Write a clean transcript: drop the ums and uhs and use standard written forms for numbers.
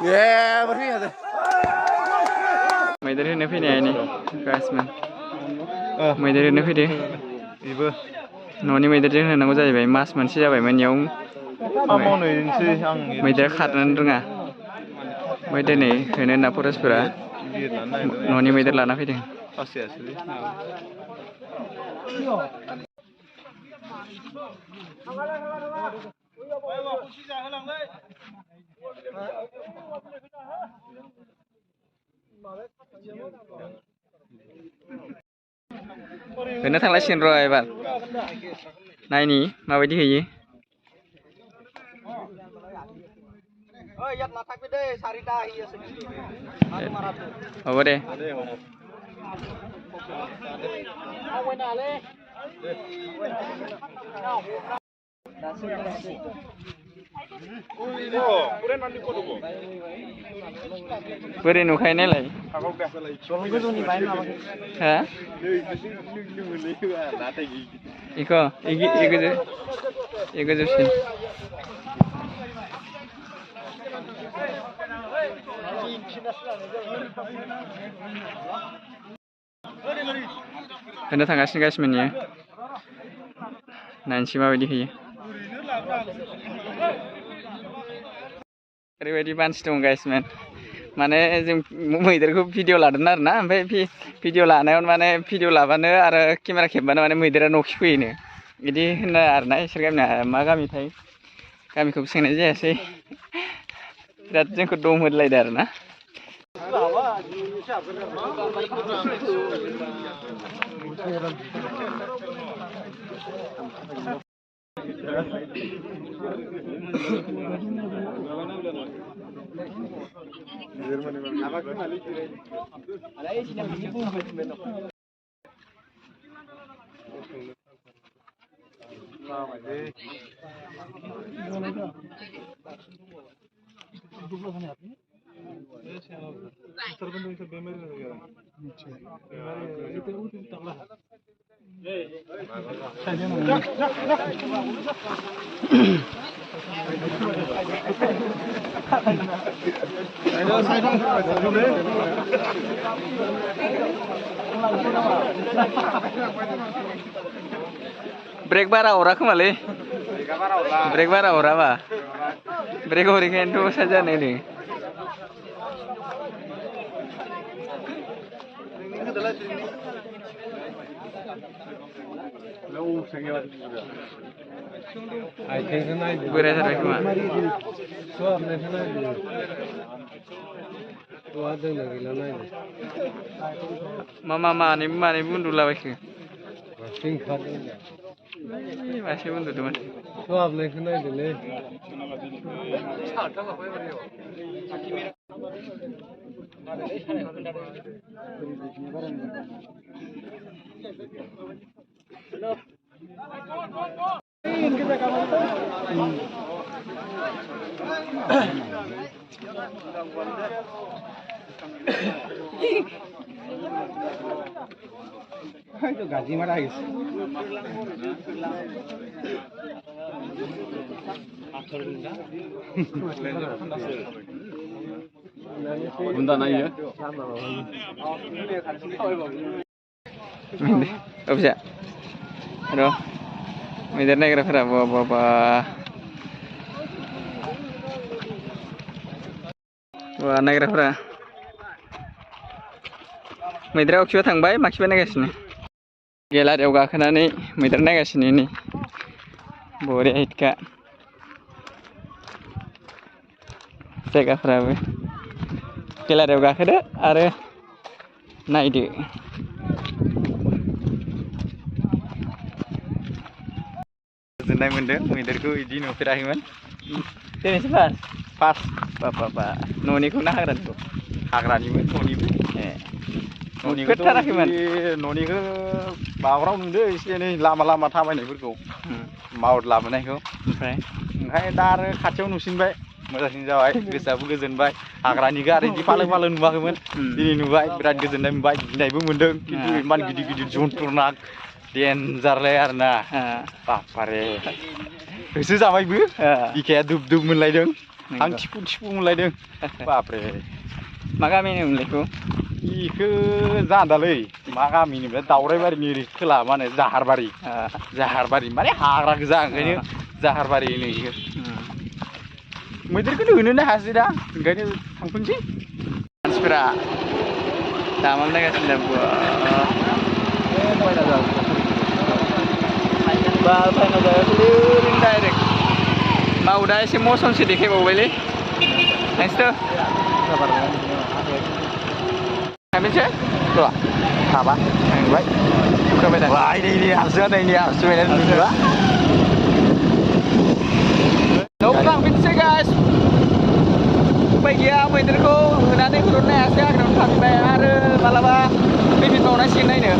Yeah, berarti ada. मैदेर होनो फैनाय नै गाइसमोन मैदेर होनो फैदो बेबो न'नि मैदेरजों होनांगौ जाहैबाय मास मोनसे जाबायमोन इयाव मैदेरा खारनो रोङा ओमफ्राय दिनै होनो होनना फरेस्टफोरा न'नि मैदेर लाना फैदों होनो थांलायसिगोन र' एबार नायनि माबायदि होयो হ'ব दे बोरै नुखायो नायलाय हा इखौ गोजौसिन होनो थांगासिनो गासिमोन इयो नायनोसै माबायदि होयो ओरैबायदि मानसि दं गाइसमोन माने जों मैदेरखौ भिडिअ लादों आरोना ओमफ्राय भिडिअ लानायाव माने भिडिअ लाबानो आरो केमेरा खेबबानो माने मैदेरा न'खि फैयोनो बिदि होनो आरोना इसोर गामिना मा गामिथाय गामिखौबो सोंनाय जायासै बिराद जोंखौ दम होलायदो आरोना ब्रेक बारा हरा खोमालै ब्रेक बारा हराबा ब्रेक हरिखायनोथ' साइड जानाय नै बोराय जाबाय खोमा मानैबो उन्दुलाबायखो मासे उन्दुदोंमोन सुहाबनायखौ नायदोलै itu gaji marah guys. Bunda naik ya? Apa sih? Aduh, मैदेर नायग्राफोरा बा नायग्राफोरा मैदेरा अखिबा थांबाय माखिबा नायगासिनो गेलारियाव गाखोनानै मैदेर नायगासिनो नै बरिया हिटखा जायगाफोराबो गेलारियाव गाखोदो आरो नायदो गोजोननाय मोनदों मैदेरखौ बिदि नुफेराखैमोन दिनैसो फार्स्ट बा न'निखौ ना हाग्रानिमोन न'निबो नुफेरथाराखैमोन न'निखौ माबाफ्राव नुदो एसे एनै लामा थाबायनायफोरखौ मावद लाबोनायखौ ओमफ्राय दा आरो खाथियाव नुसिनबाय मोजांसिन जाबाय गोसोआबो गोजोनबाय हाग्रानिखौ आरो बिदि फालो नुवाखैमोन दिनै नुबाय बिराद गोजोननाय मोनबाय गिनायबो मोनदों खिन्थु इमान गिदिर जन्थ्रनाक देनजारलाय आरोना बापारे होसो जाबायबो बिखाया दुब मोनलायदों आं थिफु थिफु मोनलायदों बापरे मा गामिनि मोनलाय बेखौ इखो जादालै मा गामिनिफ्राय दावरायबारिनि ओरै खोला मा होनो जाहारबारि माने हाग्रा गोजा ओंखायनो जाहारबारि होनो इखो मैदेरखौनो होनोनो हायासै दा ओंखायनो थांफिनसै मानसिफोरा दामाम नायगासिनो बाल फायना जायाखैलै ओरैनो डाइरेक्ट मावदा एसे मसनसो देखायबावबायलै नोंसोर थांफिनसै र' थाबा थांबाय खोबाय दा वाय नै आसुआ नै आसुआ नुदोंबा न'आव थांफिनसै गाइस उपाय गैया मैदेरखौ होनानै हुरनो हायासै हाग्रायावनो थाफिनबाय आरो मालाबा फैफिनबावनांसिगोन नायनो